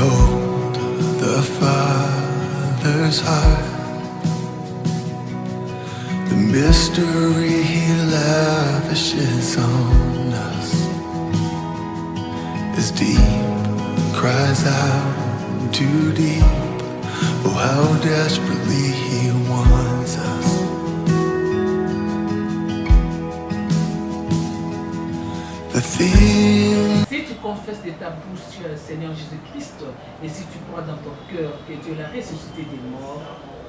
Behold the Father's heart, the mystery He lavishes on us is deep, cries out too deep. Oh, how desperately He wants us. The thing. Si tu confesses de ta bouche le Seigneur Jésus-Christ et si tu crois dans ton cœur que Dieu l'a ressuscité des morts,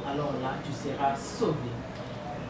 alors là tu seras sauvé.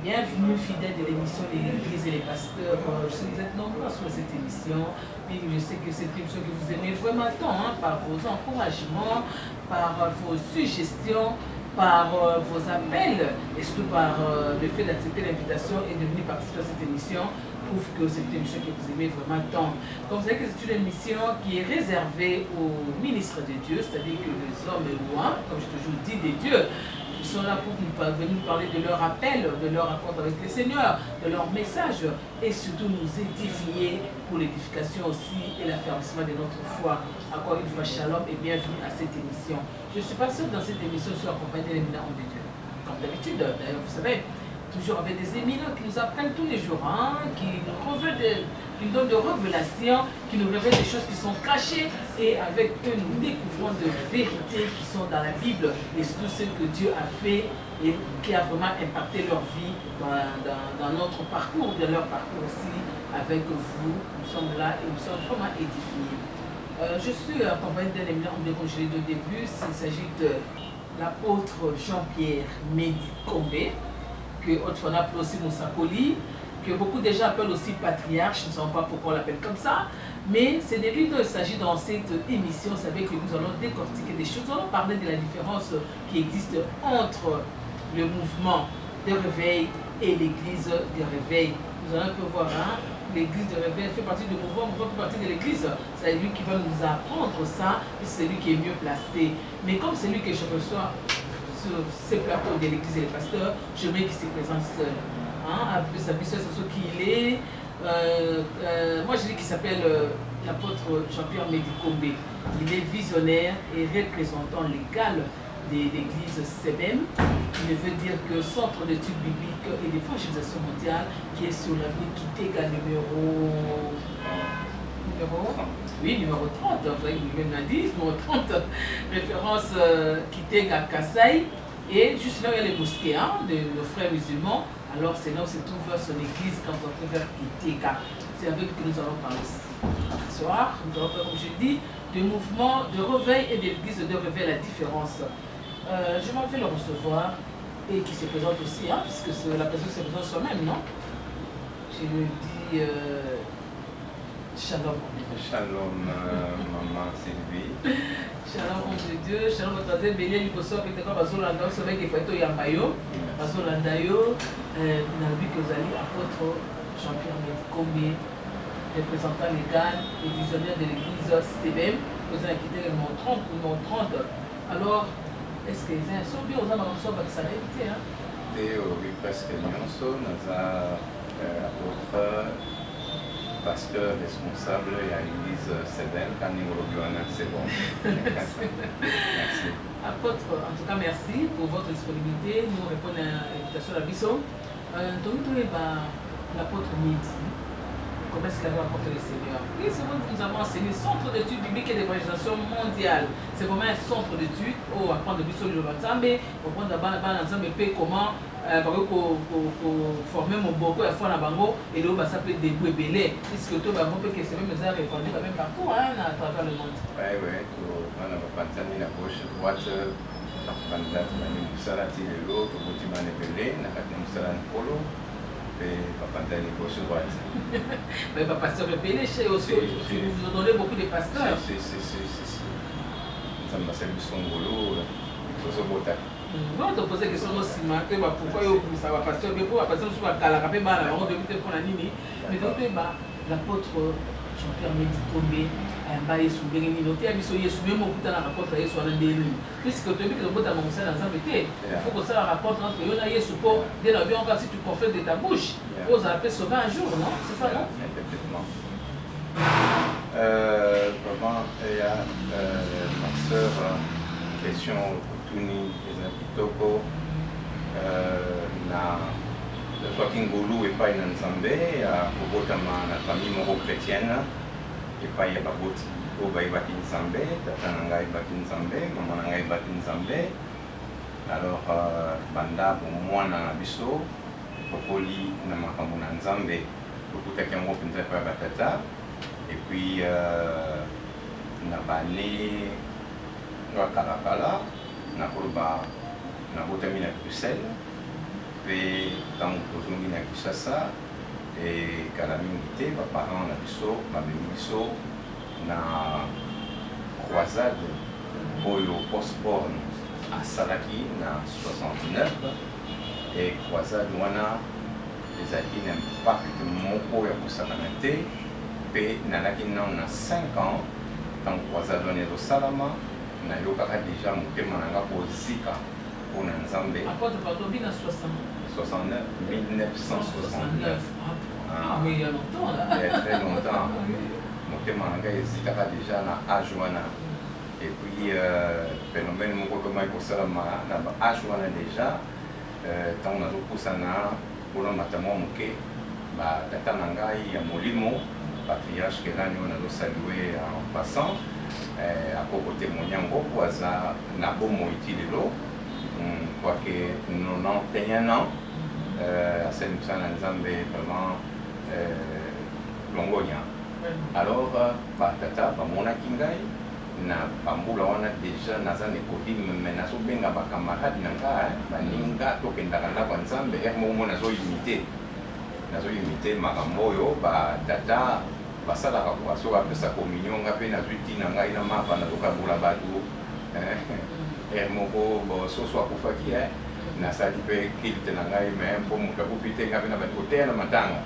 Bienvenue fidèles de l'émission l'Église et les pasteurs. Je sais que vous êtes nombreux sur cette émission. Et je sais que c'est une émission que vous aimez vraiment tant, hein, par vos encouragements, par vos suggestions, par vos appels et surtout par le fait d'accepter l'invitation et de venir participer à cette émission. Prouve que c'est une émission que vous aimez vraiment tant. Donc vous savez que c'est une émission qui est réservée aux ministres de Dieu, c'est-à-dire que les hommes loin, comme je toujours dis, des dieux, ils sont là pour venir nous parler de leur appel, de leur rencontre avec le Seigneur, de leur message et surtout nous édifier pour l'édification aussi et l'affermissement de notre foi. Encore une fois, shalom et bienvenue à cette émission. Je ne suis pas sûre que dans cette émission je suis accompagné d'un éminent homme de Dieu. Comme d'habitude, d'ailleurs, vous savez, toujours avec des éminents qui nous apprennent tous les jours, hein, qui nous donnent de révélations, qui nous révèlent des choses qui sont cachées et avec eux nous découvrons de vérités qui sont dans la Bible et tout ce que Dieu a fait et qui a vraiment impacté leur vie dans notre parcours, dans leur parcours aussi avec vous. Nous sommes là et nous sommes vraiment édifiés. Je suis accompagné d'un éminent homme de Dieu, comme je l'ai dit au début. Il s'agit de l'apôtre Jean-Pierre Médicombe, que autrefois on appelle aussi Moussakoli, que beaucoup de gens appellent aussi patriarche, je ne sais pas pourquoi on l'appelle comme ça, mais c'est de lui dont il s'agit dans cette émission. Vous savez que nous allons décortiquer des choses, nous allons parler de la différence qui existe entre le mouvement de réveil et l'église de réveil. Nous allons un peu voir, hein, l'église de réveil fait partie du mouvement, fait partie de l'église, c'est lui qui va nous apprendre ça, et c'est lui qui est mieux placé. Mais comme c'est lui que je reçois sur ces plateaux de l'église et les pasteurs, je veux qu'il se présente seul. Hein, à plus c'est ce qu'il est. Moi je dis qu'il s'appelle l'apôtre Jean-Pierre Médicombe. Il est visionnaire et représentant légal de l'église CEBEM, qui veut dire que Centre d'études bibliques et d'évangélisation mondiale, qui est sur l'avenue Kitega numéro 30, vous voyez, même l'a dit, numéro 30, référence Kitega Kassai, et juste là où il y a les mosquées, hein, de nos frères musulmans, alors c'est là où se trouve son église quand on va vers Kitega. C'est avec lui que nous allons parler ce soir. Nous allons parler, comme je dis, du mouvement de réveil et de l'église de réveil, la différence. Je m'en vais le recevoir et qui se présente aussi, hein, puisque la personne se présente soi-même, non? Je lui dis shalom. Shalom, maman Sylvie. Shalom, homme de Dieu. Shalom, votre frère Bélier, Liboso, qui était comme Bazolanda, vous savez qu'il faut être Yambayo. Bazolanda, Nabi Kozali, apôtre Jean-Pierre Médicombe, représentant légal et visionnaire de l'église CEBEM, vous avez quitté le numéro 30. Alors, est-ce que les gens sont bien aux hommes qui s'en évité, hein? Oui, presque nyonso, nous avons apôtre, pasteur responsable et à l'église CEBEM, quand nous revenons, c'est bon. Merci. Apôtre, en tout cas, merci pour votre disponibilité. Nous répondons à l'invitation de la Bisson. Donc, l'apôtre Midi, comment est-ce qu'il avait rencontré le Seigneur? Oui, c'est vrai que nous avons enseigné Centre d'études bibliques et d'évangélisation mondiale. C'est vraiment un centre d'études. Oh, apprendre de Bisson le Vatsambe, apprendre d'abord ensemble comment former mon boko à fois na bango et là ça peut débouer belé puisque tout bango peut que c'est même ça répandu quand même partout, hein, à travers le monde. Oui, tout on a pas pensé la gauche droite bandat mani musala ti lelo to botima ne belé na kati musala polo et papa tani gauche droite. Mais papa pasteur belé chez aussi vous donnez beaucoup de pasteurs. Si. Ça m'a servi son boulot au bota. Non, te poser question aussi, pourquoi ça va passer, mais pour passer sur la calacapé, on devait prendre la nini, mais donc l'apôtre Jean-Pierre Médicombe a embaillé sous Bérénie, noté à Bissou Yesu, même au bout de la rapporte à Yesu à l'Andélu. Puisque tu as vu que le bout de mon sein dans un métier, il faut que ça la rapporte entre Yona Yesu pour dès la vie encore si tu confesses de ta bouche, ose appeler sauver un jour, non? C'est ça, non? Effectivement. Comment il y a merci. pasteur, question Tuni Kitoko, na soit Kingulu et pas une Nzambe, pour na famille moro chrétienne, et pas y a pas beaucoup au Baïbaki Nzambe, Tata Nangai Baki Nzambe, Maman Nangai Baki Nzambe. Alors, banda pour moi na biso, Popoli na makambo na Nzambe, lokuta kiango pinza kwa batata, et puis na bane na Kalakala, na koloba na botami na Bruxelles, pe tant tozongi na Kinshasa, et kala mingi te, ba parents na biso, ba biso na croisade oyo Osborne à Salaki na 69 et croisade wana ezalaki na mpakite moko ya kosakana te mpe nalaki nano na 5 ans ntango croisade wana ezosalama nayokaka deja motema na nga kozika mpona Nzambe 69 1969 mais il y a longtemps là. Il y a très longtemps. Motema na nga ezikaka deja na âge wana. Et puis, phénomène moko koma ekosalama na ba âge wana déjà ntango nazopusana mpona matamwa moke batata na ngai ya molimo patriarche Kelani oyo nazosalue en passant akokotémoigna yango po aza na bomoi ti lelo quoique 91 ans asali mosala na Nzambe vraiment longonia. Alors batata bamonaki ngai na bambula wana deja naza Nikodime me nazobenga bakamarade na nga baninga tokendaka ndako ya Nzambe moko nazoimite makambo oyo batata basalaka soki apesa communion nga mpe nazwi ntina ngai na mapa nazokabula bato moko soso akufaki nasali mpe kilte na ngai me mpo moto akufi te nga mpe na bati koteya na matanga.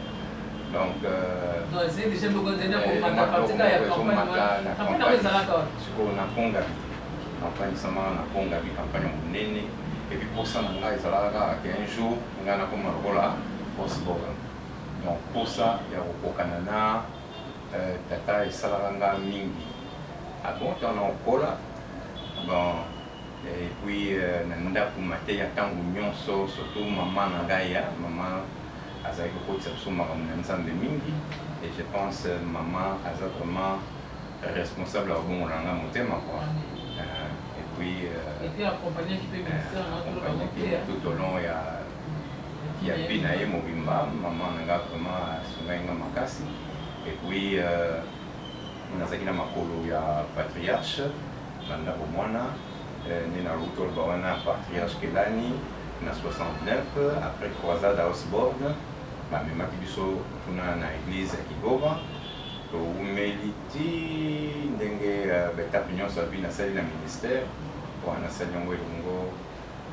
Donc, campagne sama na konga bi campagne monene et puis pour ça nga ezalaka un jour nga na koma lokola Osborne. Donc pour ça ya kokokana na tata esalaka nga mingi abonta na okola bon et puis na ndako mateya ntango nyonso surtout mama na ngai ya mama azalaki kokotisa biso makambo na Nzambe mingi et je pense maman aza vraiment responsable ya kobongola nga motema quoi. Et puis accompagné tout au long ya bi na ye mobimba maman na nga vraiment asungai nga makasi. Et puis nazalaki na makolo ya patriarche banda bomwana nde na lutoloba wana patriarche Kelani na 69 après croisade à Osborne bamemaki biso kuna na église ya Kigoma toumeli ti ndenge betape nyonso abi nasali na ministère wana nasali yango elongo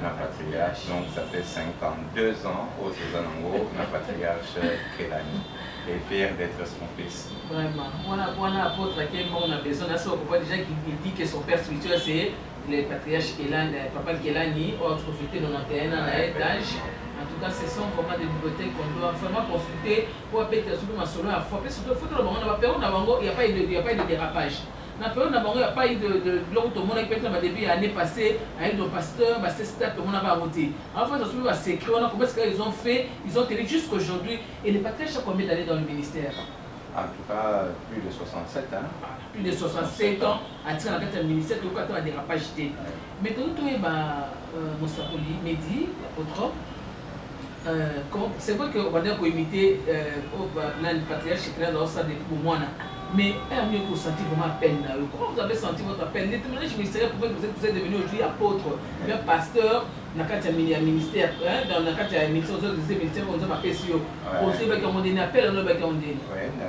na patriarche. Donc ça fait 52 ans oyo toza nango na patriarche Kelani et fier d'être son fils. Vraiment, on a apôtre à quel moment on a besoin de ça. On voit déjà qu'il dit que son père spirituel c'est le patriarche Kelani, papa Kelani, autre fêté 91 ans d'âge. En tout cas, ce sont vraiment des bibliothèques qu'on doit vraiment consulter pour appeler surtout ma solo à foi. Surtout faut que il n'y a pas eu de dérapage. Dans la période il n'y a pas eu de l'autre tout le monde qui a début l'année passée avec nos pasteurs, c'est stade tout le monde a voté. En fait, on a sécrit, on a compris ce qu'ils ont fait, ils ont tenu jusqu'aujourd'hui. Et les patriarches ont combien d'années dans le ministère? En tout cas, plus de 67 ans. Plus de 67 ans à tirer dans le ministère, tout le temps à dérapage. Mais tout le temps, Moussapoli, Mehdi, l'apôtre, c'est vrai qu'on va dire qu'on imiter le patriarche Kelani dans ça depuis moi. Mais elle mieux que vous sentez vraiment peine. Comment vous avez senti votre peine? Les témoignages ministériels prouvent que vous êtes devenu aujourd'hui apôtre, bien pasteur, dans le ministère, dans le ministère, vous êtes ministère, vous avez appelé sur vous aussi, vous avez appelé à l'autre. Oui, nous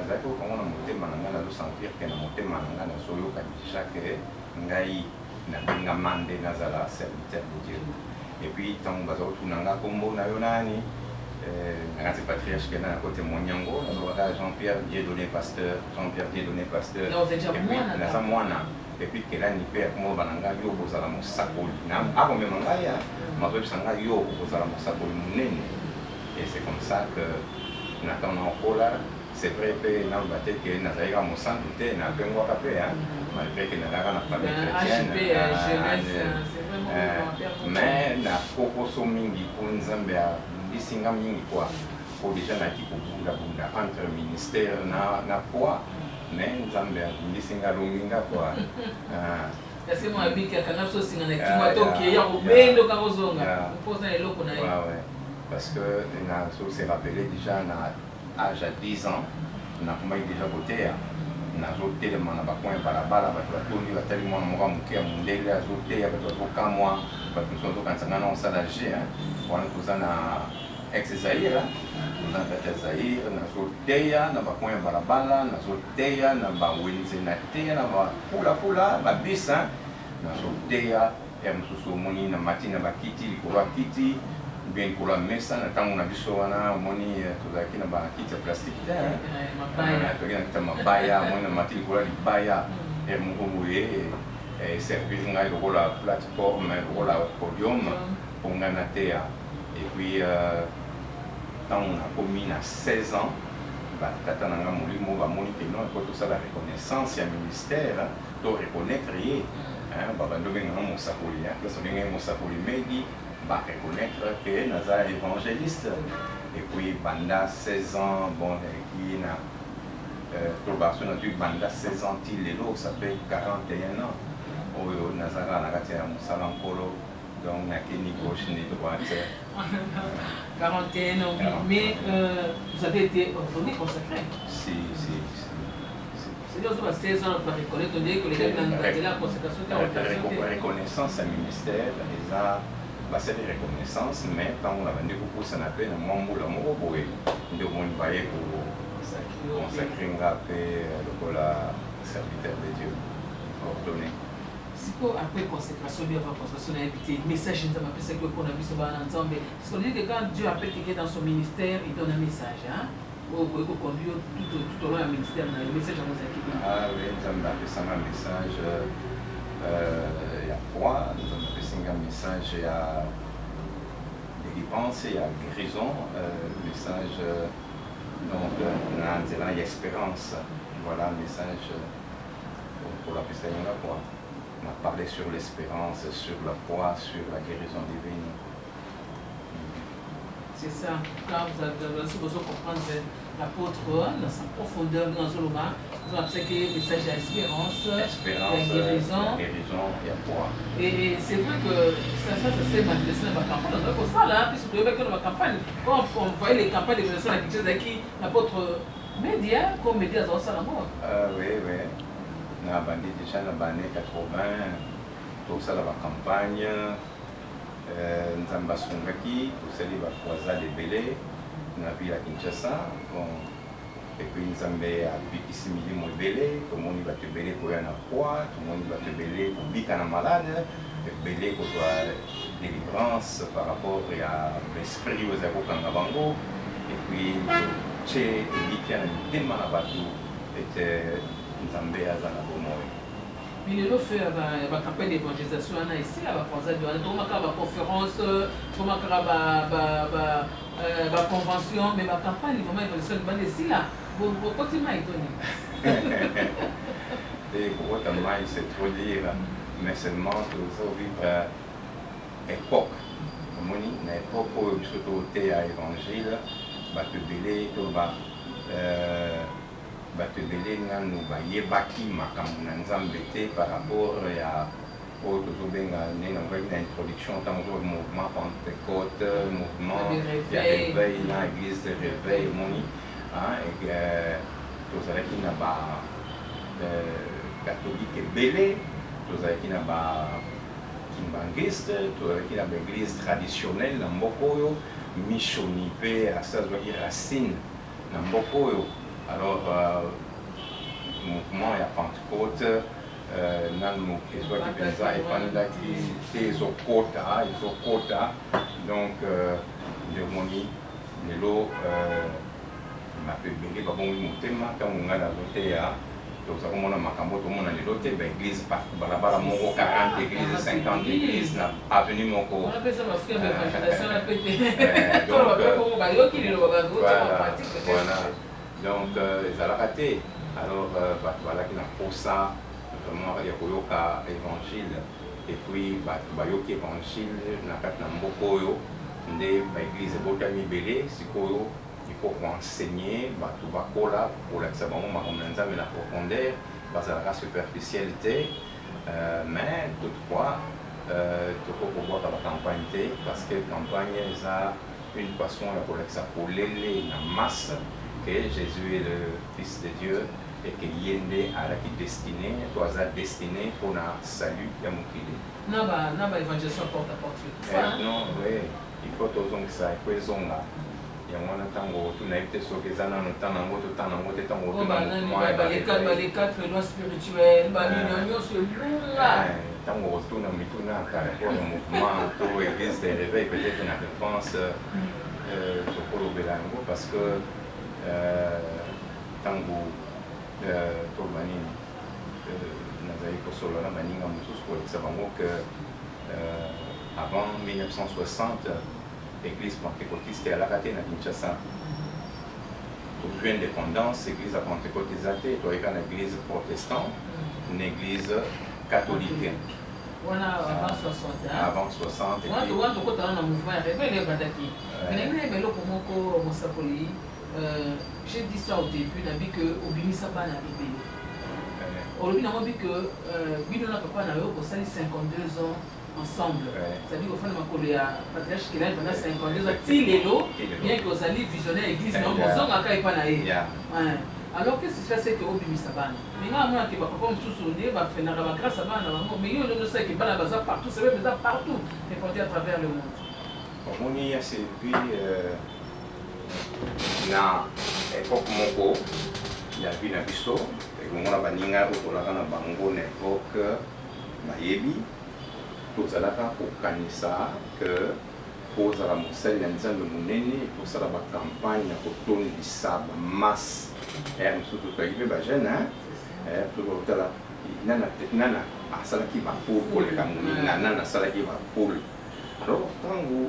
avons sentir que nous avons chaque ngai na mandé nazala serviteur de Dieu. Et puis tant que vous avez un combo na yonani c'est patriarche qui est à côté de Monyango, Jean-Pierre Dieudonné pasteur, Jean-Pierre Dieudonné pasteur. Et puis Kelani père mo bananga yo bozala mosakoli. Na ako me mangaya, mazo bisanga yo bozala mosakoli munene. Et c'est comme ça que Nathan Okola c'est vrai que dans le bâtiment que nous avons mon centre était dans le Wakape, malgré que nous avons la famille chrétienne. Mais na kokoso mingi pour Nzambe a bisinga mingi quoi. Pour déjà na ki bunda entre ministère na quoi. Mais Nzambe a bisinga longinga quoi. Parce que moi habite à Canapso singa na kimato ki ya obendo ka kozonga. Posa eloko na. Ouais. Parce que na so s'est rappelé déjà na âge à 10 ans, na kuma déjà voté na zote le mana ba coin balabala ba tondi ba tali mwana moka muke ya mundele azote ya ba to kamwa ba tunso to kantsanga na osalaje wana kuzana ex-Zaïre, na bata Zaïre na zote ya na ba coin balabala na zote ya na ba wenze na te na ba pula ba bisa na zote ya mususu moni na matina ba kiti likolo kiti bien pour la mesa na tango na biso wana moni tozalaki na bakiti ya plastique te tozalaki na mabaya moni na mati likolo ya libaya moko boye servir ngai lokola plateforme lokola podium mpo ngai na teya et puis ntango nakomi na 16 ans batata na ngai molimo bamoni ke non po tosala reconnaissance ya ministère to reconnaître ye babando benganga mosakoli place obengai mosakoli medi va reconnaître que Naza est évangéliste. Et puis, Banda 16 ans, bon, qui n'a probation naturelle, Banda 16 ans, il est là, ça fait 41 ans. Oh, Nazara, n'a pas été à Moussalankolo, donc n'a qu'une ni gauche ni droite. 41 ans, mais vous avez été ordonné consacré. Si. C'est-à-dire que 16 ans, on va reconnaître, on dit que les gens ont la consécration de la reconnaissance à ministère, les a c'est des reconnaissances, mais quand on a vendu beaucoup, ça n'a pas été un membre de l'amour, on va y consacrer un rappel le serviteur de Dieu ordonné. Si après consécration, bien avant consécration, on a invité le message, nous avons appelé ça qu'on a vu sur ensemble. Parce qu'on dit que quand Dieu appelle quelqu'un dans son ministère, il donne un message. Vous pouvez conduire tout au long du ministère, le message à nos équipes. Ah oui, nous avons appelé ça un message. Il y a quoi? Nous avons appelé ça un message. Il y a délivrance, il y a guérison. Message. Donc, il y a espérance. Voilà un message pour la personne là quoi. On a parlé sur l'espérance, sur la foi, sur la guérison divine. C'est ça. Quand vous avez besoin de comprendre l'apôtre dans sa profondeur, dans son loma, vous avez que le message d'espérance, la guérison et la foi. Et c'est vrai que ça s'est manifesté dans ma campagne. On a comme ça là, puisque vous voyez que dans ma campagne, quand on voyait les campagnes de l'évolution, quelque chose qui l'apôtre média, comme média dans ça la mort. Oui. Na bandi déjà dans les années 80, tout ça dans la campagne, Nzamba Songaki, tout ça les croisades belé, na ville à Kinshasa, et puis Nzamba a bikissimili mo belé, tout le monde va te belé pour y en avoir, tout le monde va te belé pour bica na malade, belé pour toi délivrance par rapport à l'esprit aux zéro kangabango, et puis chez Bikia na démarabatu était Nzambe azana bomoy. Mais le fait la campagne d'évangélisation ici à la croisade de la conférence, la convention, mais la campagne d'évangélisation ici là, vous continuez à étonner. Et pour autant, c'est trop dire, mais seulement toujours vivre époque. Comme on dit, une époque où il y a l'évangile, te délai, batebele nganu bayebaki makambo na Nzambe te par rapport ya oyo tozobenga ndenge navaki na introduction ntango ozoba mouvement Pentecôte, mouvement ya réveil na église de réveil omoni tozalaki na ba catholique ebele, tozalaki na ba kimbangiste, tozalaki na ba église traditionnelle na mboka oyo missioni mpe asazwaki racine na mboka oyo. Alors, mouvement ya Pentecôte, nanu ezwa kipenza epandaki te ezokota, donc ndemoni lelo bato ebele babongi motema ntango ngai nazoteya toza komona makambo tomona lelo te baeglise balabala moko 40 église 50 église na avenue moko Donc, ils allaient rater. Alors, voilà qui n'a pas ça, vraiment, il y a un évangile. Et puis, il y a un évangile, il y a un l'église Botami Belé, il faut enseigner, tout va coller pour l'examen, mais la profondeur, la superficialité. Mais toutefois, il faut pouvoir dans la campagne, parce que la campagne, a une façon pour l'exapoler la masse, que Jésus est le Fils de Dieu et qu'il y ait à la destinée, toi destiné pour le salut de mon fils. Non, l'évangélisation porte à porte. Non, oui, il faut toujours que ça ait là. Il y a un temps où tu n'as pas ce que ça n'a pas les quatre lois spirituelles, l'union sur là. Tant qu'on retourne au mouvement, pour l'église des réveils, peut-être une réponse sur le Bélango, parce que tant que tout le monde que avant 1960, l'église pentecôtiste est à la raté à Kinshasa. Pour l'indépendance, l'église pentecôtiste est une église protestante, une église catholique. Avant 60. Avant 60. J'ai dit ça au début, que Obinisa n'a rébellé. Aujourd'hui, on a dit que Bidona Papa n'a eu 52 ans ensemble. C'est-à-dire qu'au fond de ma patriarche qui a pendant 52 ans, bien que vous allez visionner l'église, mais on a alors qu'est-ce qui se fait, c'est que Obinisa Ban. Mais moi, je ne sais pas comment je suis grâce à Ban, mais je sais que Ban a partout, c'est vrai, partout, répandu à travers le monde. On y a servi na époque moko ya bina biso ngona baninga okolaka na bango na époque bayebi tozalaka kokanisa que kozala mosali na nzambe monene kosala bacampagne ya kotondisa bamasse mosusu toyebi bajeune tokotala nana asalaki bapole koleka moninga nana asalaki bapole alors ntango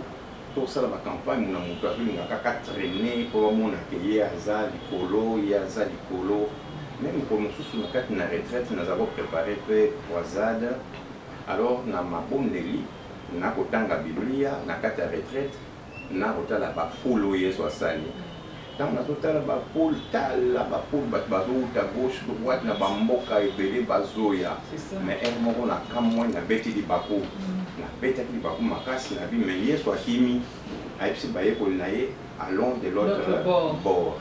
tosala bacampagne mona moto alingaka kaka traîner mpo bamona ke ye aza likolo ye aza likolo me mokolo mosusu na kati na retraite naza koprépare mpe croisade alors na mabondeli nakotanga biblia na kati ya retraite nakotala bapole oyo yesu asali ntango nazotala bapole tala bapole bato bazouta gauche droite na bamboka ebele bazoya mais ere moko na kamwai nabeti libaku nabetaki libaku makasi na bi mais yesu akimi ayebisi bayekoli na ye allons de l'autre bord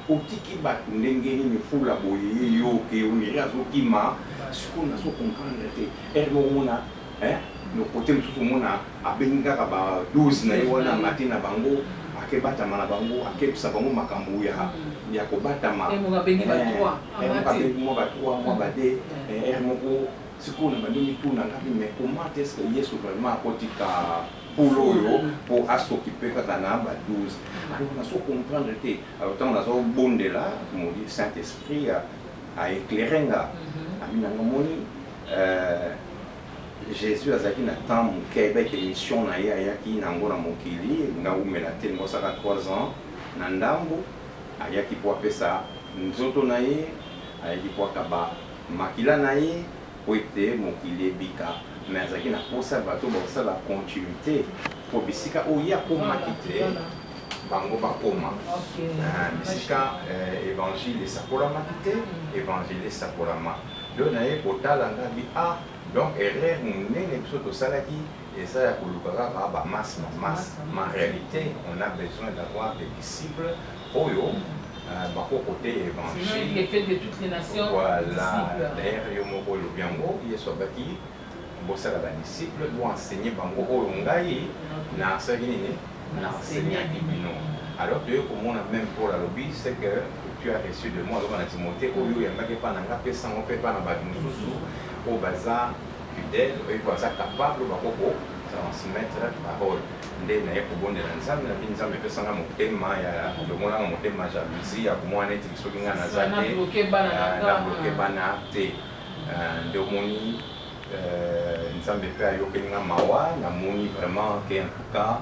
otiki bato ndenge nini fula boye ye yo ke oniri azokima sikoyo nazokomprendre te ere moko mona kote mosusu mona abengi kaka ba 12 na ye wana mati na bango akebatama na bango akebisa bango makambo ya kobatama mwa batwa mwa bade ere moko sikoyo na bandi mituna ngapi mais comment est-ce que yesu vraiment akotika polo oyo mpo asokipe kaka na ba 12 alors nazokomprendre te alors ntango nazobondela modi saint esprit aéclaire nga ami nanga moni Jésus azalaki na temps moke ayebaki émission na ye ayaki nango na mokili ngaumela te ngosaka 3 ans na ndambo ayaki po apesa nzoto na ye ayaki po akaba makila na ye po ete mokili ebika mais azalaki na posa bato bakosala continuité po bisika oyo ye akomaki te bango bakoma bisika évangile esakolamaki te évangile esakolama do na ye kotala ngabi donc erreur monene biso tosalaki eza ya koluka kaka bamasse ma réalité on a besoin d'avoir des disciples oyo bakokote évangile voilà d'ailleurs yo moko olobi yango yesu abaki bosala badisciple boenseigner bango oyo ngai nasalaki nini naenseignaki bino alors toye komona même paul alobi c'est que tu as reçu de moi lokola na timothée oyo oyambaki epa na nga mpe sango mpe epa na bato mosusu oyo baza fidèle oyo baza capable bakoko transmettre parole nde naye kobondela nzambe nabi nzambe epesanga motema ya lomonanga motema jalousie ya komona neti soki nga naza te nabloke bana te nde omoni nzambe mpe ayokeli nga mawa namoni vraiment ke en tout cas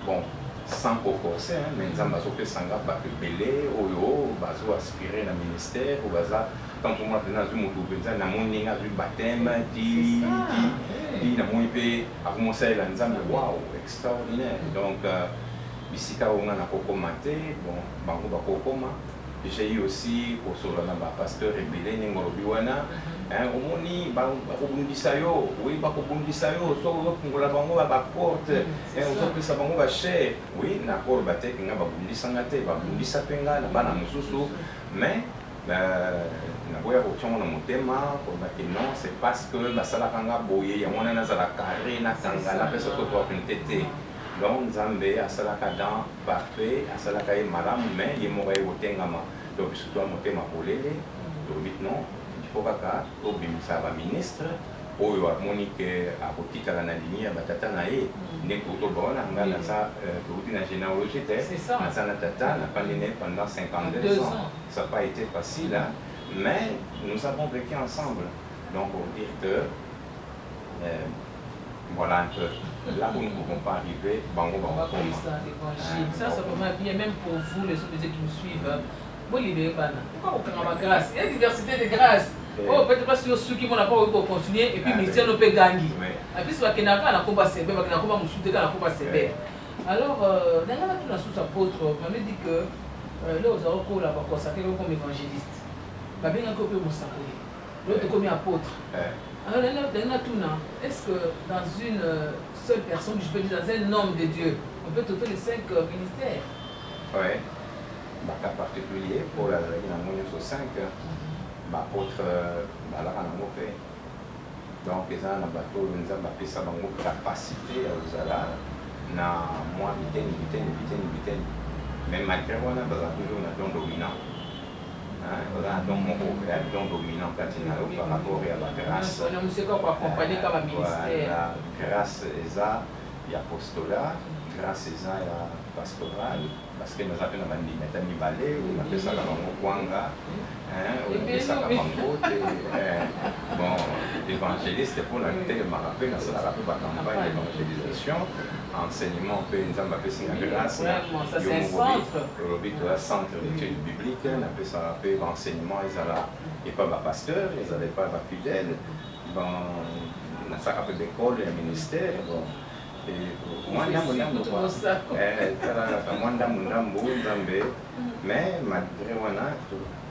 bon sans forcer, mais nous avons fait sanga belé, oyo, bazo aspirer le ministère, ou baza quand on m'a donné un mot de benzane, na mon ninga du baptême, di na mon épée, à commencer là, nous avons waouh, extraordinaire. Donc ici quand on a commenté, bon, bango bakokoma. J'ai eu aussi pour ce pasteur rebelle Ningorobiwana, au moni, Bakobundisayo, oui, Bakobundisayo, so la bango à la porte, on sa bango va cher, oui, n'accord batek, n'a pas bundisangate, Babundisapenga, n'a pas la mususu, mais na boya rotion na motema, pour que non, c'est parce que la salakanga boye, ya mona na la carré, na tanga, la personne qui doit une tête. Donc, Zambé, à Salaka dans parfait, à Salaka et Maram, mais il m'aurait voté Ngama. Donc, surtout à monter ma polélé, donc non, il faut pas ça va ministre, ou Monique à Boutique à la ligne, à Batatanae, n'est pour tout bon, on a ça, pour une généalogie, c'est ça, on a Tata, n'a pas né pendant 52 ans, ça n'a pas été facile, mais nous avons vécu ensemble. Donc, pour dire que, voilà un peu. Là où nous ne pouvons pas arriver, bango bango comme ça, l'évangile. Ça, c'est vraiment bien, même pour vous, les autres qui me suivent. Vous libérez pas. Pourquoi on a grâce? Il y a une diversité de grâces. Oh, peut-être pas sur ceux qui vont pas continuer, et puis le ministère ne peut gagner. Et puis, c'est pas qu'il n'y a pas un combat sévère, il n'y a pas un combat sévère. Alors, dans la sous-apôtre, on me dit que là, vous avez là-bas consacré comme évangéliste. Bah, bien un peu mon sacré. L'autre comme apôtre. Alors, est-ce que dans une seule personne, je peux dire dans un homme de Dieu, on peut trouver les 5 ministères? Oui. Un cas particulier pour la Mounion sur 5, l'apôtre Balara. Donc, ils ont un bateau, nous avons appelé ça une capacité à Uzala, na moins vitaine. Mais malgré on a toujours un don dominant. On a un don dominant par rapport à la grâce. La grâce est à l'apostolat, grâce est à la pastorale, parce que nous appelons la Nibale, ou on appelle ça la Kwanga, ou on appelle ça la Bangote. Bon, l'évangéliste, pour la tête, je me rappelle, dans la campagne d'évangélisation, enseignement, nous avons appelé ça la grâce. Ça, c'est un centre. Le centre d'études bibliques, on appelle ça l'enseignement, ils n'étaient pas pasteurs, ils n'étaient pas fidèles. Bon, on a ça appelé l'école, le ministère. Mais malgré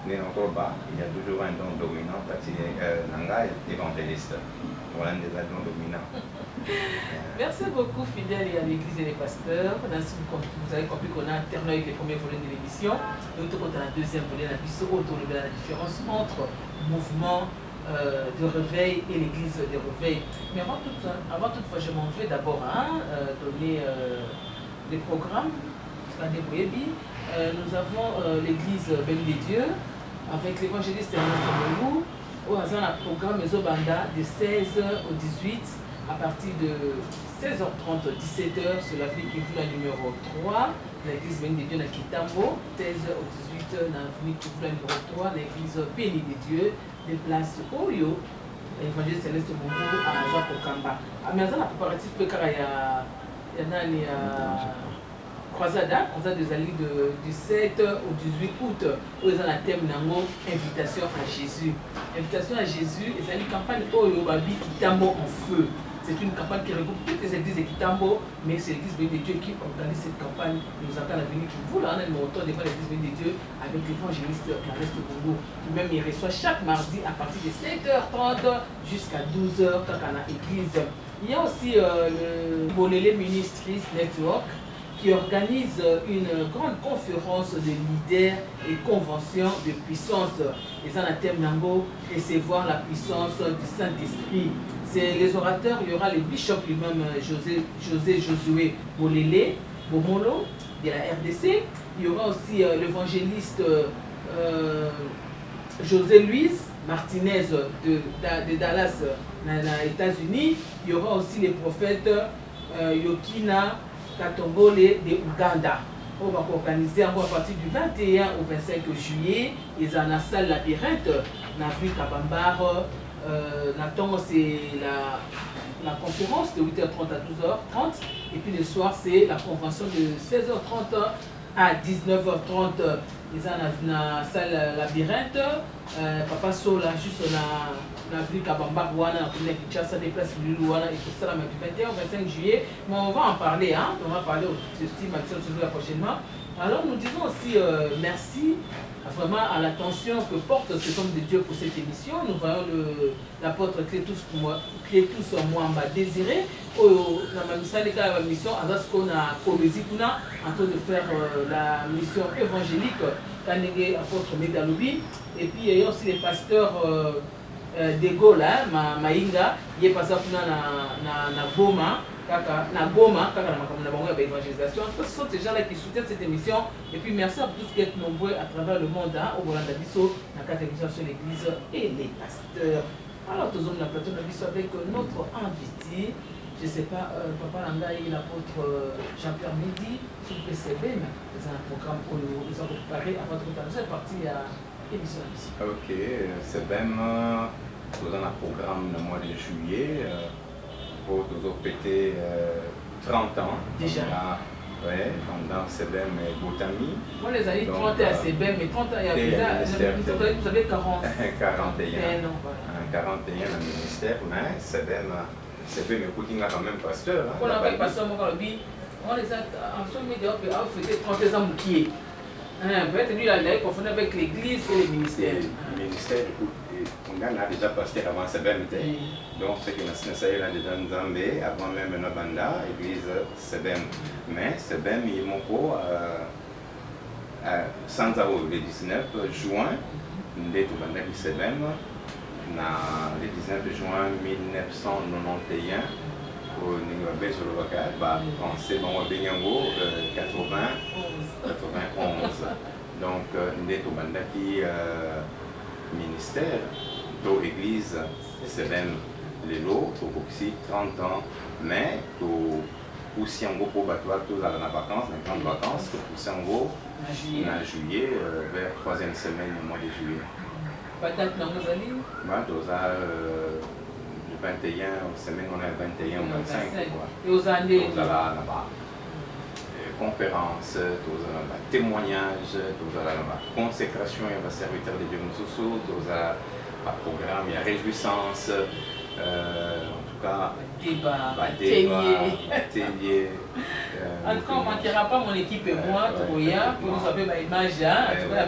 il y a toujours un don dominant parce que évangéliste. Voilà un des dons dominants. Merci beaucoup, fidèles et à l'église et les pasteurs. Vous avez compris qu'on a terminé avec les premiers volets de l'émission. Et on a la deuxième volet, la différence entre mouvement de réveil et l'église de réveil. Mais avant toute fois, je m'en vais d'abord donner des programmes. Nous avons l'église Béni des Dieux avec l'évangéliste Ernest Mbongo où on a un programme Zobanda de 16h au 18 à partir de 16h30, 17h sur l'avenue Kivula numéro 3, l'église Béni des Dieux à Kitambo, 16h au 18h dans l'avenue Kivula numéro 3, l'église Béni des Dieux, des places Oyo, l'évangéliste Céleste Mbongo à Zakokamba. Mais dans la préparatif, il y a croisade des alliés du 7 au 18 août, où ils ont la thème invitation à Jésus. Invitation à Jésus, ils ont une campagne Oyo Babi Kitambo en feu. C'est une campagne qui regroupe toutes les églises de Kitambo, mais c'est l'église Béni des Dieux qui organise cette campagne. Nous avons la venue qui vous là, on a le montant devant l'église Béni des Dieux avec l'évangéliste Ernest Mbongo. Lui-même, il reçoit chaque mardi à partir de 7h30 jusqu'à 12h quand on a l'église. Il y a aussi le Bolélé Ministries Network qui organise une grande conférence de leaders et convention de puissance. Et ça, la thème Nango, recevoir la puissance du Saint-Esprit. C'est les orateurs, il y aura le bishop lui-même, Josué Bolélé, Bomolo, de la RDC. Il y aura aussi l'évangéliste José Luis Martinez de Dallas, aux États-Unis. Il y aura aussi les prophètes Yokina Katombole de Uganda. On va organiser à partir du 21 au 25 juillet. Ils ont la salle labyrinthe, dans la rue Kabambar. C'est la conférence de 8h30 à 12h30. Et puis le soir, c'est la convention de 16h30 à 19h30. Ils ont la salle labyrinthe. Papa Sola, juste la ville Kabamba, Wana, Kinshasa, des places Luluana et tout ça, du 21 au 25 juillet. Mais on va en parler, hein? On va parler au style Action sur prochainement. Alors nous disons aussi merci vraiment à l'attention que porte cet homme de Dieu pour cette émission. Nous voyons l'apôtre Clétus Mwamba Désiré. Dans ma mission, à ce qu'on a en train de faire la mission évangélique, Kanege apôtre Megalobi. Et puis il y a aussi les pasteurs de Gola, Maïnga, il est passé na Goma. Na Goma, na évangélisation. Ce sont ces gens-là qui soutiennent cette émission. Et puis merci à tous qui êtes nombreux à travers le monde, au Bolanda Bisso, la télévision sur l'église et les pasteurs. Alors, tous hommes, la plateau de Bisso avec notre invité. Je ne sais pas, Papa Langaï, l'apôtre Jean-Pierre Mehdi, sur le PCB, c'est un programme pour nous préparer avant de retourner. C'est parti à l'émission. Ok, c'est même dans un programme le mois de juillet. Pour toujours péter 30 ans. Déjà. Oui, pendant CBM et Botami. Moi, les années 30 à CBM, mais 30 ans, il y a déjà, vous avez 40. 41. 41 au ministère, mais CBM est quand même pasteur. On a fait pasteur, on les a en somme de 30 ans qui peut-être lui, il a confondu avec l'église et le ministère. Le ministère, on a déjà pasteur avant CBM. Donc, ce qui est là déjà Nzambé, avant même Nabanda, l'église CBM. Mais CBM, il sans avoir le 19 juin, nous avons fait CBM, le 19 juin 1991, au Ningabé sur le vocal, français, bon, 91. Donc, nous avons fait ministère de l'église CBM. Les lots, pour 30 ans, mais pour pousser en gros pour battre tous à la vacances, les grandes vacances, pour pousser en gros en juillet, vers la 3e semaine du mois de juillet. Peut-être dans nos années le 21, semaine on est 21 ou 25. Et aux années là-bas. Conférences, témoignages, consécration, il y a serviteur de Dieu Moussoussou, programme, il y a réjouissance. En tout cas, débat, atelier. En tout cas, on ne manquera pas mon équipe et moi, Troya, pour nous avoir une image,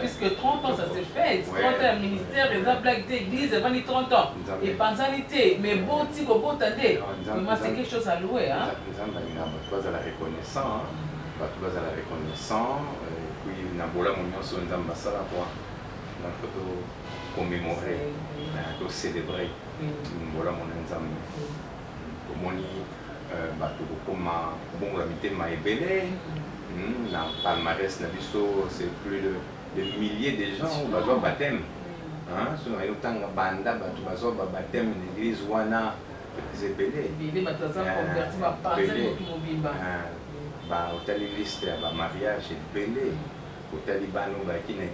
puisque 30 ans ça s'est fait. 30 ans, ministère, les blagues d'église, 30 ans. Et pensalité, mais beau petit, beau tendé. Vraiment, c'est quelque chose à louer. Tu vas à la reconnaissance. Tu vas à la reconnaissance. Et puis, on a beau là, on sur une ambassade à quoi. Donc, commémorer, célébrer. Voilà mon ensemble. Comme on la mitema ebele, dans le palmarès, c'est plus de milliers de gens qui ont baptême. Si on a autant de banda, qui ont baptême de l'église Wana, c'est ebele. Au l'église, il y a un mariage ebele. Au Taliban, il y a un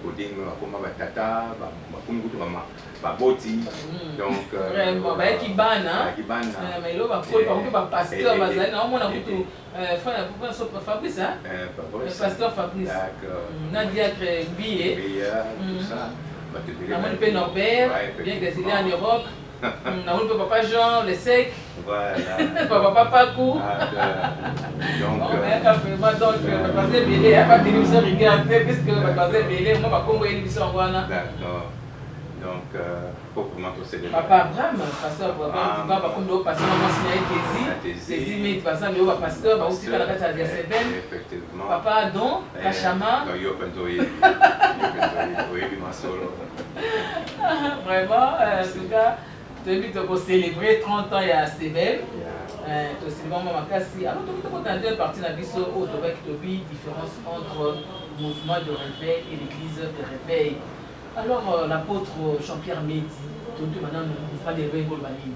tata, baboti. Donc, vraiment, qui banne, mais là, pasteur, Fabrice, le pasteur Fabrice, Nadia Billet, tout ça. Namon Norbert, bien que il est en Europe. Namon Papa Jean, le sec. Voilà. Papa Pakou. Donc, parce que Bélé, il n'y a pas de télévision regardée, puisque parce que Bélé, moi, je vais l'émission en Ghana. D'accord. Donc, pour comment tout célébrer. Papa Abraham, pasteur Abraham, tu vas comme le pasteur, maman signé Kézi, mais tu vas ça, le pasteur, va aussi faire la carte à Diacébène. Effectivement. Papa Adon, Kachama. Non, yo pentoyi, solo. Vraiment, en tout cas, tu as pour célébrer 30 ans il y a CBM. Tu as célébré Maman Kassi. Alors, tu as deux parties dans la vie sur différence entre le mouvement de réveil et l'église de réveil. Alors, l'apôtre Jean-Pierre Mehdi, maintenant, nous parlons des réveils Golbani.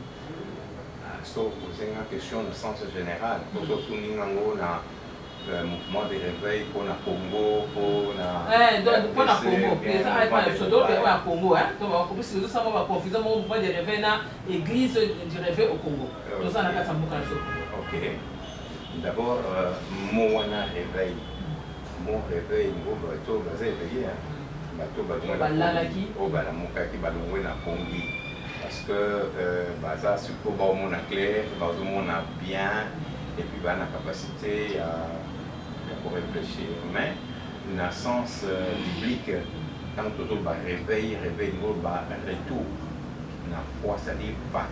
C'est une question de sens général. Pour tout le monde, mouvement de réveil pour le Congo, pour donc pour le Congo, surtout au Congo, donc si vous savez pas confusion mouvement de réveil na église du réveil au Congo. Tout ça na ka sambuka so. OK. D'abord mon réveil, mon bateau basé éveillé hein. Bateau balalaki au balamuka qui balongwe na Kongi parce que baza surtout ba mon clair, ba mon bien et puis ba na capacité pour réfléchir mais dans le sens biblique quand tout ba réveil nous ba retour na foi c'est-à-dire pas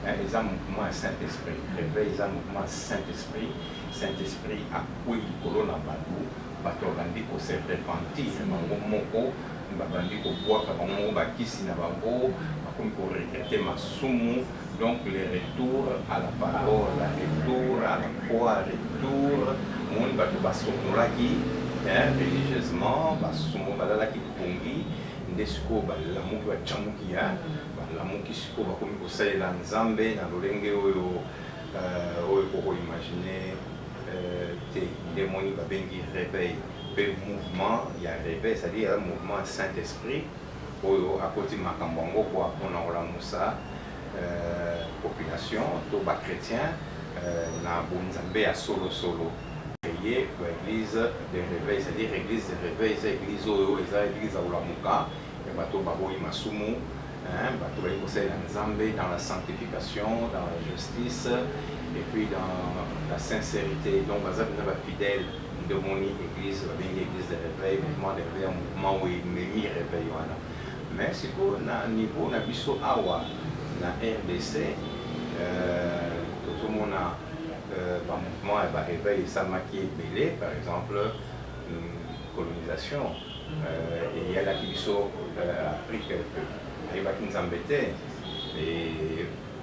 les mouvement Saint-Esprit réveil les mouvement Saint-Esprit a quoi colonna bato bandi ko se repentir bango moko babandi ko boaka bango bakisi na bango bakomi ko regretter masumu donc le retour à la parole retour à la foi retour mon bato basomolaki religieusement basumo balalaki kongi ndesiko balamuki bachamuki ya balamuki siko bakomi kosalela nzambe na lolenge oyo koko imaginer démoni babengi réveil le mouvement il y a réveil c'est-à-dire un mouvement Saint-Esprit oyo akoti makambo kwa pona ola musa population to ba chrétien na bonzambe ya solo créé l'église de réveil c'est-à-dire église de réveil c'est église oyo eza église ola muka et bato baboyi masumu bato bali kosala nzambe dans la sanctification dans la justice et puis dans la sincérité. Donc, vous avez fidèle de mon église, l'église de réveil, mouvement de réveil, mouvement où il me réveille. Mais c'est pour le niveau de Bisso Awa, la RDC, tout le monde a un mouvement de réveil, ça m'a qui est belé, par exemple, colonisation. Et il y a là qui Bisso a pris quelques. Il va qui nous embêter. Et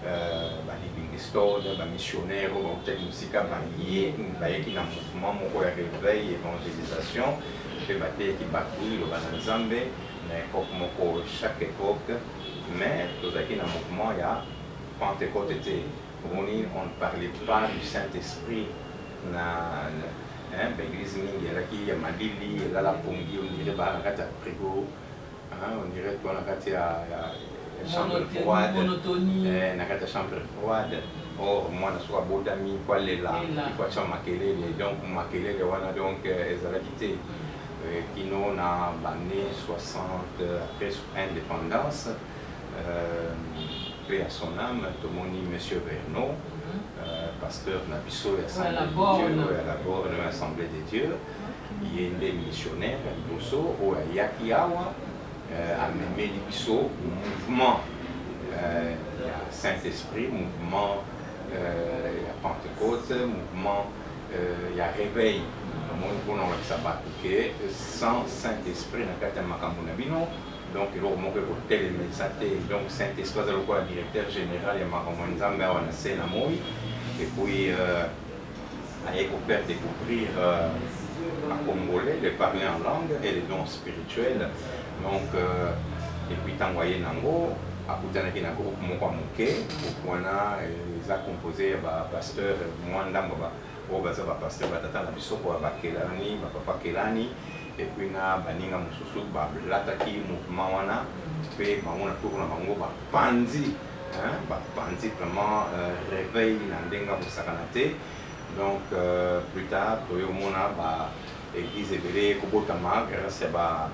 les missionnaires, les musiciens, les mouvement, le réveil, l'évangélisation, les batailles qui battent le Zambé, chaque époque. Mais dans le mouvement, il y a Pentecôte. On ne parlait pas du Saint-Esprit. L'église, il y a Malili, il y a la Pongi, on dirait on dirait qu'on a chambre froide, nakata chambre froide. Or moi je suis bodami quoi les là, il faut chambre makelele donc makelele wana donc ezalakité qui nous na année 60 après indépendance paix à son âme tomoni monsieur Verno pasteur na biso à la borne de l'Assemblée des dieux il est des missionnaires biso o yakiawa amené biso mouvement il y a Saint-Esprit mouvement il y a Pentecôte mouvement il y a réveil sans Saint-Esprit na kati makambo na bino donc il remonte pour tel donc Saint-Esprit est le directeur général ya makambo nzambe wana sena moi et puis aller pour faire découvrir à Congolais de parler en langue et les dons spirituels. Donc, et puis t'envoyer Nango, à Koutanaki na groupe Mokwa Moké, pour qu'on a les a composé pasteur Mwanda Mbaba, au baza pasteur Batata na biso pour Bakelani, Papa Kelani, et puis na Baninga Mususu, Lataki mouvement wana, puis Mamona tourna Mango, Pandi, Pandi vraiment réveil Nandenga Musakanate. Donc plus tard, Toyomona église Ebele Kobotama, grâce à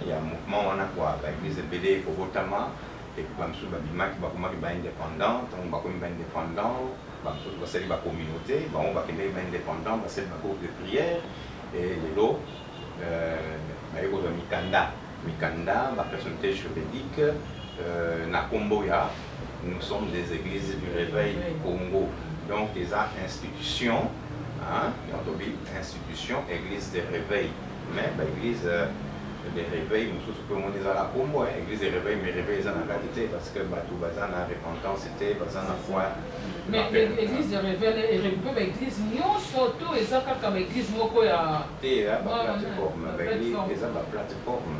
il y a un mouvement on a quoi l'église Ebele Kobotama et puis comme ça Babima qui va comment indépendant, donc va comme indépendant, va c'est la communauté, on va qu'il est indépendant, c'est le groupe de prière et l'eau Mikanda, ma personnalité juridique na Komboya, nous sommes des églises du réveil Congo. Donc, des institutions, institutions, église de réveil. Mais l'église de réveil, nous sommes les à la Congo, église de réveil, mais réveil, c'est la qualité parce que Batou Bazan a repentance, c'était Bazan a foi. Mais l'église de réveil est regroupée l'église, nous surtout, et ça, comme l'église, Moko, il y a. La plateforme, l'église, la plateforme,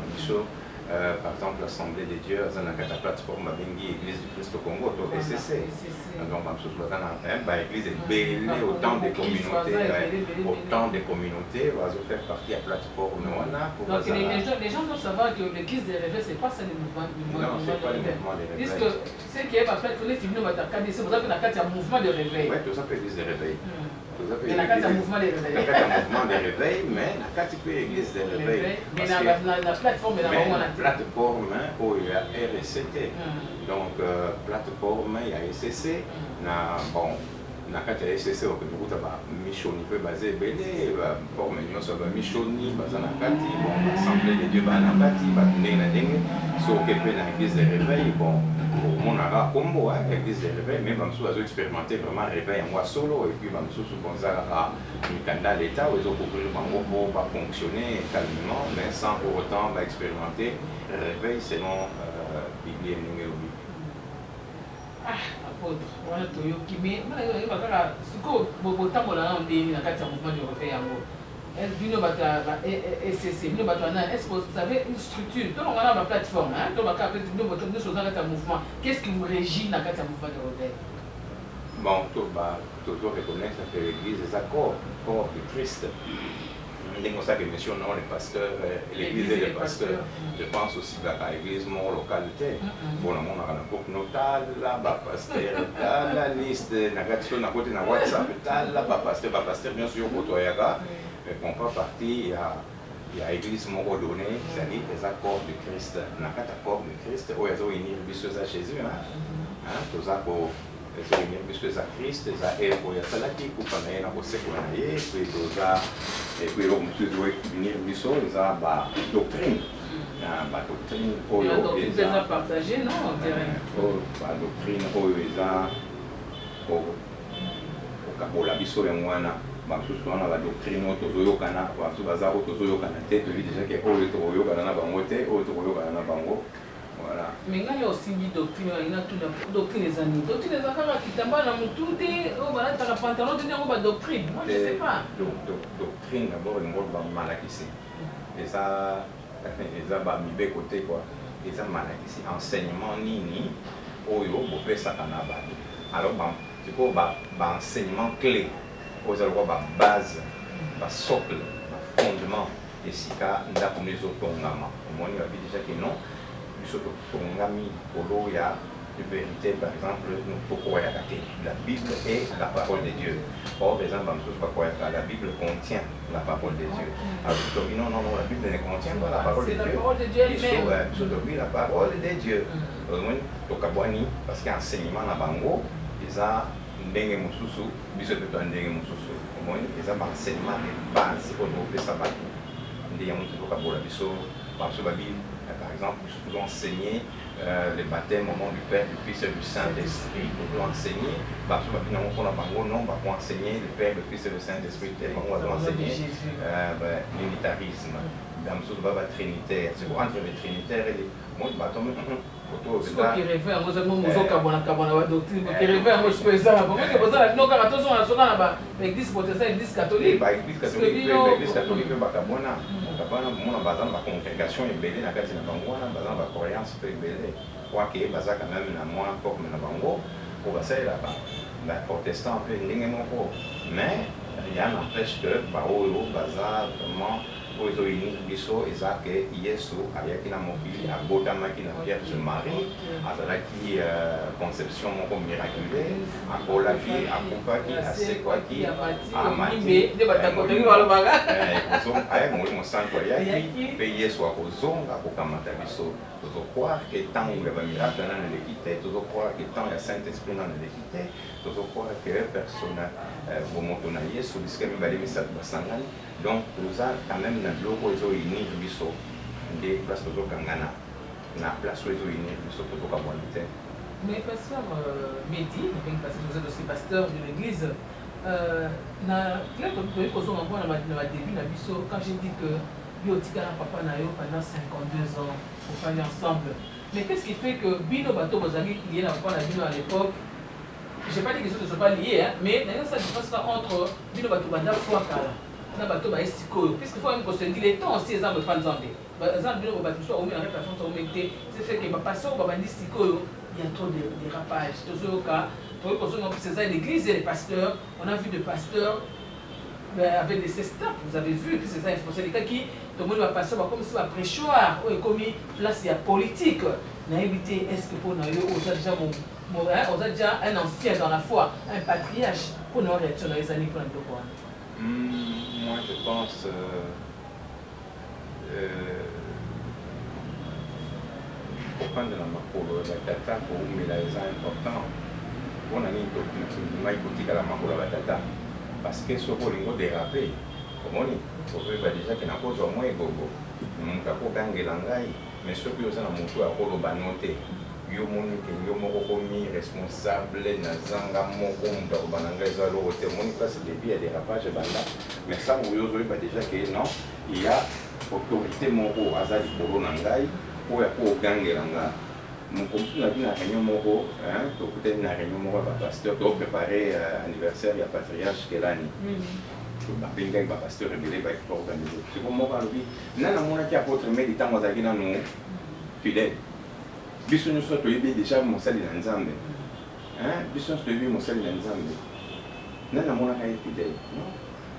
par exemple, l'Assemblée des dieux, dans la plateforme Église du Christ au Congo, ECC. Donc, l'église est belle, autant des communautés, faire partie de la plateforme. Donc, les gens doivent savoir que l'église des réveils, ce n'est pas ça le mouvement du Non, ce n'est pas le mouvement des réveils. Puisque ce qui est la plateforme, c'est vous avez un mouvement de réveil. Oui, tout ça peut l'église des réveils. Il y a un mouvement de réveil. Il y a un mouvement de réveil, mais il y a l'église des réveils. Mais la plateforme est la plateforme, il y a RSCT. Donc, plateforme, il y a SCC. Bon, il y a SCC, il y a Michoni, basé Belé, pour nous, ça va Michoni, Bazanakati, bon, l'Assemblée des dieux, Banakati, Batunenadeng, sur l'église des réveils, bon. Mon ara combo l'église des réveils, mais je suis expérimenté vraiment réveil en moi solo et puis je suis comme ça à Mikanda l'état où ils ont couvert pour pas fonctionner calmement mais sans pour autant expérimenter réveil selon Bible et numéro. Apôtre, voilà Toyoki, mais ce que vous avez dit dans le mouvement de réveil est-ce que vous avez une structure? Donc, on a la plateforme, mouvement. Qu'est-ce qui vous régit dans le mouvement de réveil? Bon, toujours reconnaître que l'Église est corps de Christ. C'est comme ça que monsieur non les pasteurs, l'église et les pasteurs. Je pense aussi à l'église mon localité. Bon, on a un groupe notal, là, pasteur, la liste, on a côté na WhatsApp, là, pasteur, bien sûr, pour toi, mais on peut partir, il y a l'église mon ordonné, c'est-à-dire les accords de Christ. On a 4 accords de Christ, où ils ont unis à Jésus, tous ça pour unir à Christ, ils ont pour y salaki, pour qu'on ait un procès pour aller, puis et puis on peut unir ils ont doctrine. La doctrine, ils ont partagé, non? La doctrine, ils ont la biso et moi. On a la doctrine, tozoyokana, bazaro tozoyokana te, tu dis déjà que tozoyokana na bango te, tozoyokana na bango. Voilà. Mais il y a aussi une doctrine, il y a toute la doctrine des amis. Doctrine des affaires qui t'emballent dans tout et oh voilà, tu as un pantalon, tu as une doctrine. Moi je sais pas. Doctrine d'abord, il y a un malakisi. Et ça, ils ont mis côté quoi. Ils ont malakisi enseignement nini, oyo, bopé sakanaba. Alors, tu peux enseignement clé. Vous allez voir la base, le socle, le fondement de ce qu'il y a dans les autres tongama. Moi, je vais déjà que non, les autres tongami, il y a une vérité, par exemple, la Bible est la parole de Dieu. Or, par exemple, la Bible contient la parole de Dieu. Alors, non, la Bible ne contient pas la parole de Dieu. C'est la parole de Dieu elle-même. La parole de Dieu. Parce qu'il y a un enseignement dans Bango, ils ont ndenge mususu biso pe to ndenge mususu omoni eza ba enseignement de base pour nous pesa ba ndenge mususu ka bola biso ba so ba bi par exemple nous pouvons enseigner le baptême au nom du Père, du Fils et du Saint-Esprit. Nous pouvons enseigner ba so ba bi na ko na bango non ba pour enseigner le Père, le Fils et le Saint-Esprit et on va enseigner l'unitarisme dans so ba trinitaire c'est entre les trinitaires et les moi ba to qui réfère à nos cabana doctrine, qui réfère à nos spécialistes. Comment que vous avez donc attention à ce qu'on a l'église protestante, l'église catholique. L'église catholique, Bakabona, mon bazan, ma congrégation est belle, la case de Bangwana, bazan, ma croyance est belle. Quoique, bazan quand même, na moins comme na Bango, pour passer là-bas, la protestant un peu n'importe. Mais rien n'empêche que, Baolo, bazan, vraiment. Ils ont unis biso Isaac et Yesu avec la mobile à Bodama qui n'a Pierre se marie avec qui conception mon miraculeux à Bolavie à Kupaki à Sekwaki à Mati avec mon sang qui paye soit aux ongles à Bokamata biso toujours croire que tant où le miracle dans l'équité toujours croire que tant il y a Saint-Esprit dans l'équité toujours croire que personne vous montez na Yesu bisque même les messages basangani. Donc, nous avons quand même un bloc où ils ont unis des places de Gangana, la place où ils ont unis pour tout le monde. Mais pasteur Mehdi, parce que vous êtes aussi pasteur de l'église, quand j'ai dit que Biotika n'a papa n'a eu pendant 52 ans pour faire ensemble. Mais qu'est-ce qui fait que Bino Bato, vos amis liés à papa Bino à l'époque, je n'ai pas dit que ça ne soit pas lié, mais il y a cette différence entre Bino Bato Banda et Fouakala. Qu'est-ce qu'il faut même qu'on se dise les temps aussi, les hommes de Fanzambé. exemple, c'est fait que ma passion, il y a trop de dérapage. C'est ça l'église et les pasteurs. On a vu des pasteurs avec des cestars, vous avez vu, puis c'est ça, c'est des cas qui, tout le monde va passer comme si va prêchoir, ou comme place il y a politique. Naïveté, est-ce que pour nous, on a déjà un ancien dans la foi, un patriarche, pour nous réaction dans les années pour nous quoi? Moi, je pense. Kupanda na makolo ya batata kuumela eza important mpona nini tokima ekotikala makolo ya batata parce que soki olingo dérape omoni okoyeba déjà ke nakozwa mwa egogo moto akogangela ngai mais soki oza na motu akoloba no te yo moni ke yo moko komi responsable na zanga moko moto akoba na ngai eza loko te omoni place depuis ya dérapage ebanda mais sango yo ozoyeba déjà ke non il y a autorité moko aza likolo na ngai oyo akogangela nga mokompi na bino na réunion moko tokutani na réunion moko ya bapasteur toprépare anniversaire ya patriarche kelani babengaki bapasteur ebele baorganize siko moko alobi na namonaki apôtre medi ntango azalaki nano fidèle biso nyonso toyebi déjà mosali na nzambe biso nyonso toyebi mosali na nzambe na namonaka ye fidèle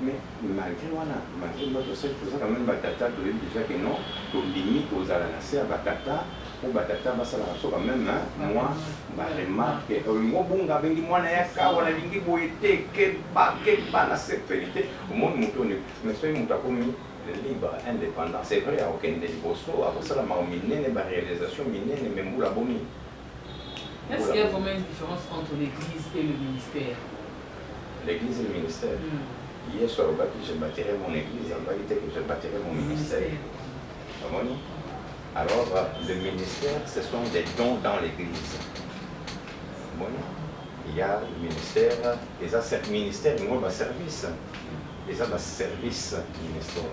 mais malgré wana malgré notre sœur toza quand même batata toyebi déjà que non tolimi tozala na se ya batata po batata basalaka so quand même moi baremarke olingo obunga abengi mwana ya kawa nalingi boye te keba na sécurité omoni moto oni mais soki moto akomi libre indépendant c'est vrai akokende liboso akosala mao minene baréalisation minene mais mbula bomi. Est-ce qu'il y a vraiment une différence entre l'église et le ministère? L'église et le ministère. Hier soir, je bâtirai mon église, en réalité que je bâtirai mon ministère. Alors, le ministère, ce sont des dons dans l'église. Il y a le ministère, et ça c'est le ministère, il y a un service. Et ça, c'est service ministère.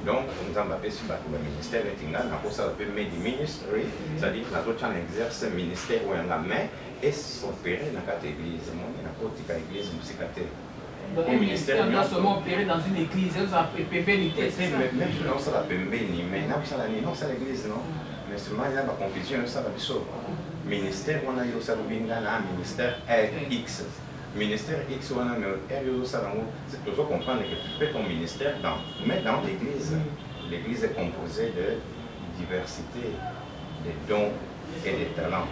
Donc, nous avons appelé le ministère, nous avons appelé le ministère, c'est-à-dire que nous avons exercé le ministère où on a main et s'opérer dans cette église. Nous avons dit que l'église musicale. Le ministère doit seulement opérer dans une église, vous avez pépénité, c'est ça? Même si on a pépéni, mais non, c'est l'église, non? Mais seulement il y a la confusion, ça va bien. Ministère, on a eu ça, ministère X. Ministère X, on a eu ça, c'est toujours comprendre que tu fais ton ministère mais dans l'église. L'église est composée de diversité, de dons et de talents.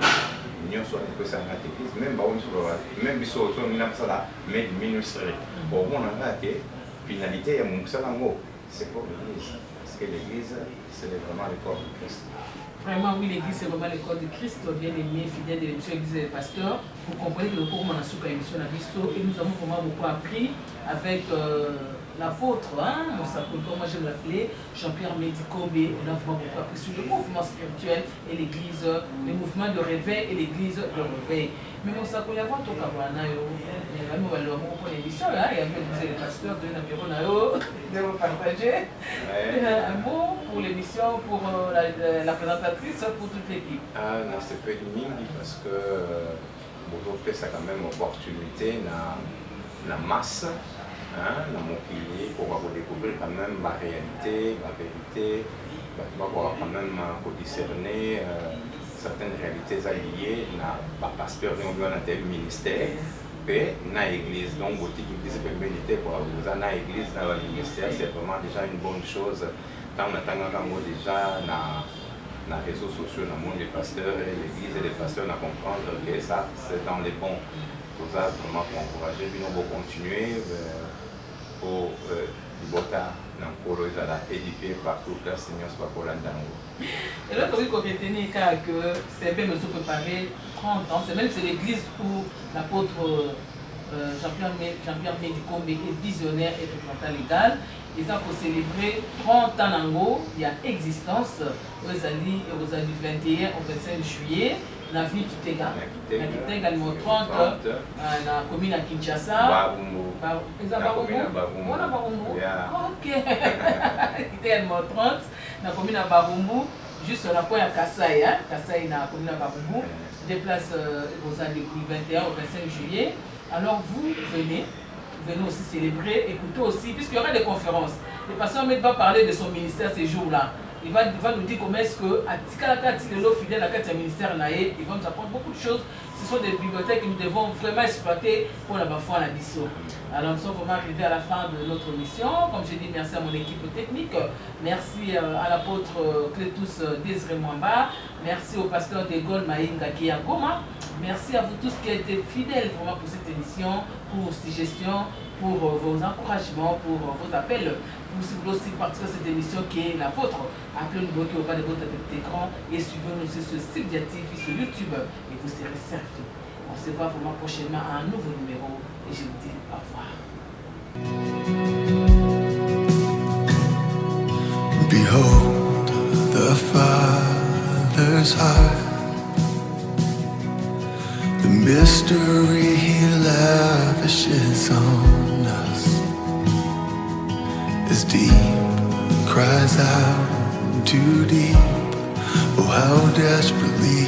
Nyonso akosa na église même même biso so mina sala mais ministère pour on a que finalité ya musala ngo c'est pour l'église parce que l'église c'est vraiment le corps de Christ. Vraiment oui, l'église c'est vraiment le corps de Christ, bien aimé fidèle de l'émission église et pasteur. Vous comprenez que le cours on a sous émission la biso et nous avons vraiment beaucoup appris avec l'apôtre, moi j'aime l'appeler Jean-Pierre Médikombe. On a vraiment beaucoup appris sur le mouvement spirituel et l'église, le mouvement de réveil et l'église de réveil. Mais mon sac, il y a un truc à voir, il y a une émission, il y a le pasteur de Nabironayo, de vous partager un mot pour l'émission, pour la présentatrice, pour toute l'équipe. Ah, non, c'est peu de mine parce que vous offrez ça quand même opportunité dans la masse. Dans mon pays, pour découvrir quand même ma réalité, ma vérité, pour quand même discerner certaines réalités alliées dans le pasteur dans tel ministère, et dans l'église. Donc, vous dites que c'est pour vous dans l'église, dans le ministère, c'est vraiment déjà une bonne chose. Tant on attend déjà dans les réseaux sociaux, dans le monde des pasteurs et l'église et les pasteurs, à comprendre que ça, c'est dans les bons. Pour ça, vraiment pour encourager, puis nous allons continuer. Pour Bota, Nankolo, ils allaient édifier partout, là, Seigneur, soit pour l'Andango. Et là, tu as retenir que c'est bien nous préparer 30 ans, c'est même l'église où l'apôtre Jean-Pierre Médikombe est visionnaire et représentant légal. Ils ont pour célébrer 30 ans en il y a existence, aux années 21 au 25 juillet. Na ville Kitega, numéro 30, na commune à Kinshasa. Ok. Kitega numéro 30, na commune à Barumbu, juste la pointe à Kassai, Kassai na commune à Barumbu. Déplace aux années 21 au 25 juillet. Alors vous venez aussi célébrer, écoutez aussi, puisqu'il y aura des conférences. Le pasteur Ahmed va parler de son ministère ces jours-là. il va nous dire comment est-ce que à Tikalakati, le fidèle à la ministère naïe, il va nous apprendre beaucoup de choses. Ce sont des bibliothèques que nous devons vraiment exploiter pour la foi à la mission. Alors nous sommes vraiment arrivés à la fin de notre mission. Comme j'ai dit, merci à mon équipe technique, merci à l'apôtre Clétus Désiré Mwamba, merci au pasteur de Gaulle Maïnga qui est à Goma. Merci à vous tous qui avez été fidèles vraiment pour cette émission, pour vos suggestions, pour vos encouragements, pour vos appels. Vous voulez aussi participer à cette émission qui est la vôtre. Appelez-nous au bas de votre écran et suivez-nous sur ce site d'Actif sur YouTube et vous serez servis. On se voit vraiment prochainement à un nouveau numéro et je vous dis au revoir. Behold the Father's heart, the mystery He lavishes on us. As deep cries out too deep, oh how desperately